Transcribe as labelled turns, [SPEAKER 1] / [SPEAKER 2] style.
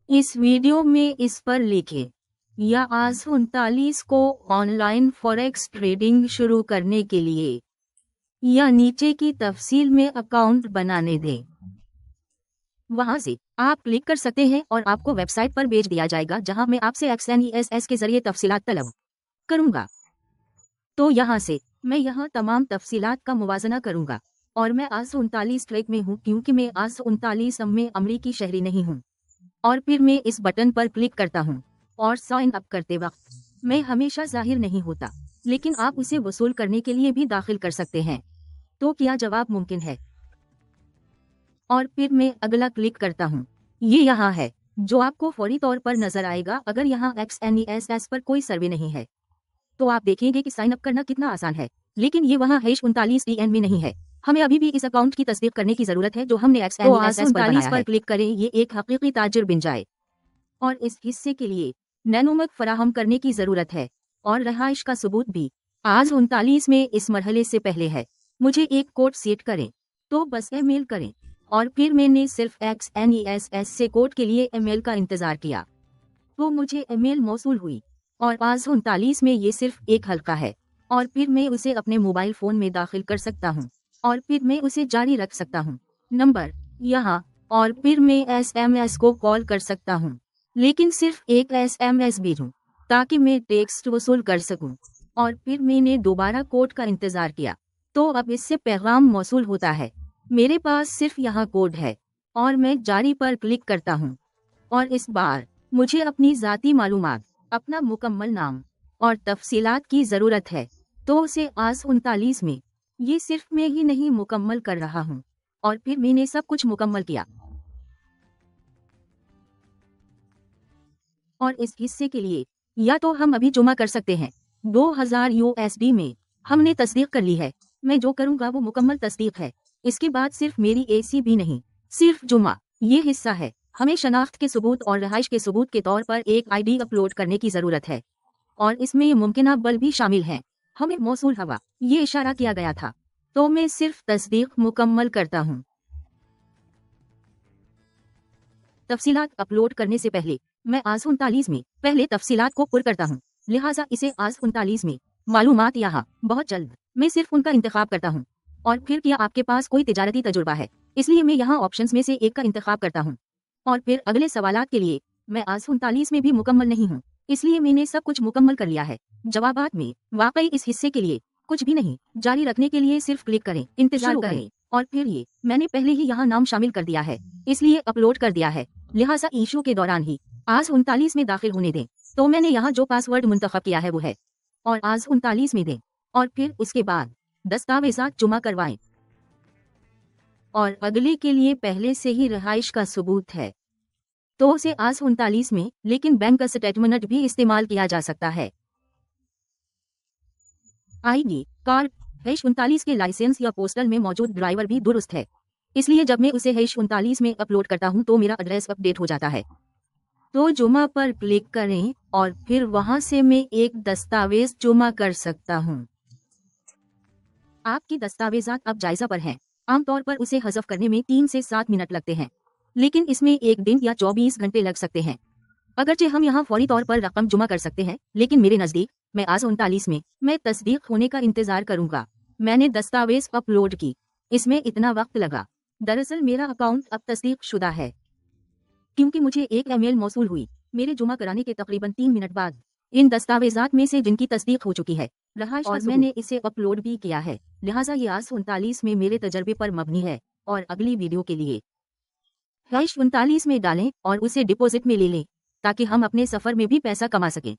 [SPEAKER 1] इस वीडियो में इस पर लिखें या आज 39 को ऑनलाइन फॉरेक्स ट्रेडिंग शुरू करने के लिए या नीचे की तफसील में अकाउंट बनाने दें। वहां से आप क्लिक कर सकते हैं और आपको वेबसाइट पर भेज दिया जाएगा जहां मैं आपसे XNESS के जरिए तफसीलात तलब करूंगा। तो यहाँ से मैं यहाँ तमाम तफसीलात का मुवाजना करूंगा और मैं आज 39 ट्रैक में हूँ क्योंकि मैं आज 39 में अमरीकी शहरी नहीं हूँ। और फिर मैं इस बटन पर क्लिक करता हूँ और साइन अप करते वक्त मैं हमेशा जाहिर नहीं होता, लेकिन आप उसे वसूल करने के लिए भी दाखिल कर सकते हैं। तो क्या जवाब मुमकिन है? और फिर मैं अगला क्लिक करता हूँ। ये यहाँ है जो आपको फौरी तौर पर नजर आएगा अगर यहाँ XNESS पर कोई सर्वे नहीं है। तो आप देखेंगे कि साइन अप करना कितना आसान है, लेकिन ये वहाँ #39TN में नहीं है। हमें अभी भी इस अकाउंट की तस्दीक करने की जरूरत है जो हमने XNESS पर क्लिक करें। ये एक हकीकी ताजिर बन जाए और इस हिस्से के लिए नैनोमक फराहम करने की जरूरत है और रहाइश का सबूत भी आज 39 में इस मरहले से पहले है। मुझे एक कोड सेट करें तो बस ईमेल करें और फिर मैंने सिर्फ XNESS से कोड के लिए ईमेल का इंतजार किया तो मुझे ईमेल मौसूल हुई और आज 39 में ये सिर्फ एक हल्का है और फिर मैं उसे अपने मोबाइल फोन में दाखिल कर सकता हूँ और फिर मैं उसे जारी रख सकता हूँ नंबर यहाँ और फिर मैं SMS को कॉल कर सकता हूँ, लेकिन सिर्फ एक SMS भेजूं ताकि मैं टेक्स्ट वसूल कर सकूं। और फिर मैंने दोबारा कोड का इंतजार किया तो अब इससे पैगाम मौसूल होता है। मेरे पास सिर्फ यहाँ कोड है और मैं जारी पर क्लिक करता हूँ और इस बार मुझे अपनी ज़ाती मालूमात, अपना मुकम्मल नाम और तफसीलात की ज़रूरत है। तो उसे आज 39 में ये सिर्फ मैं ही नहीं मुकम्मल कर रहा हूँ और फिर मैंने सब कुछ मुकम्मल किया। और इस हिस्से के लिए या तो हम अभी जुमा कर सकते हैं 2000 USD में। हमने तस्दीक कर ली है। मैं जो करूँगा वो मुकम्मल तस्दीक है। इसके बाद सिर्फ मेरी AC भी नहीं, सिर्फ जुमा ये हिस्सा है। हमें शनाख्त के सबूत और रहाइश के सबूत के तौर पर एक ID अपलोड करने की ज़रूरत है और इसमें ये मुमकिन बल भी शामिल हैं। हमें मौसूल हवा ये इशारा किया गया था तो मैं सिर्फ तस्दीक मुकम्मल करता हूँ। तफसीलात अपलोड करने से पहले मैं आज 39 में पहले तफसीलात को पुर करता हूँ, लिहाजा इसे आज 39 में मालूमात यहाँ बहुत जल्द मैं सिर्फ उनका इंतखाब करता हूँ। और फिर क्या आपके पास कोई तिजारती तजुर्बा है, इसलिए मैं यहाँ ऑप्शंस में से एक का इंतखाब करता हूँ। और फिर अगले सवालात के लिए मैं आज 39 में भी मुकम्मल नहीं हूँ, इसलिए मैंने सब कुछ मुकम्मल कर लिया है। जवाबात में वाकई इस हिस्से के लिए कुछ भी नहीं। जारी रखने के लिए सिर्फ क्लिक करें, इंतजार करें और फिर ये मैंने पहले ही यहाँ नाम शामिल कर दिया है इसलिए अपलोड कर दिया है, लिहाजा इशू के दौरान ही आज 39 में दाखिल होने दें। तो मैंने यहाँ जो पासवर्ड मुंतखब किया है वो है और आज 39 में दें और फिर उसके बाद दस्तावेज़ात जुमा करवाएं। और अगले के लिए पहले से ही रहाइश का सबूत है तो उसे आज 39 में, लेकिन बैंक स्टेटमेंट भी इस्तेमाल किया जा सकता है। ID कार्ड #39 के लाइसेंस या पोस्टल में मौजूद ड्राइवर भी दुरुस्त है, इसलिए जब मैं उसे #39 में अपलोड करता हूं तो मेरा एड्रेस अपडेट हो जाता है। तो जुमा पर क्लिक करें और फिर वहां से मैं एक दस्तावेज जुमा कर सकता हूं। आपकी दस्तावेजात अब जायजा पर हैं। आमतौर पर उसे हज़फ करने में 3 से 7 मिनट लगते हैं, लेकिन इसमें 1 दिन या 24 घंटे लग सकते हैं। अगरचे हम यहाँ फौरी तौर पर रकम जुमा कर सकते हैं, लेकिन मेरे नज़दीक मैं आज 39 में मैं तस्दीक होने का इंतजार करूंगा। मैंने दस्तावेज अपलोड की, इसमें इतना वक्त लगा। दरअसल मेरा अकाउंट अब तस्दीक शुदा है क्योंकि मुझे एक ईमेल मौसूल हुई मेरे जुमा कराने के तकरीबन 3 मिनट बाद इन दस्तावेजात में से जिनकी तस्दीक हो चुकी है रहाइश और मैंने इसे अपलोड भी किया है, लिहाजा ये आज 39 में मेरे तजर्बे पर मबनी है। और अगली वीडियो के लिए रहाइश 39 में डालें और उसे डिपॉजिट में ले लें ताकि हम अपने सफ़र में भी पैसा कमा सकें।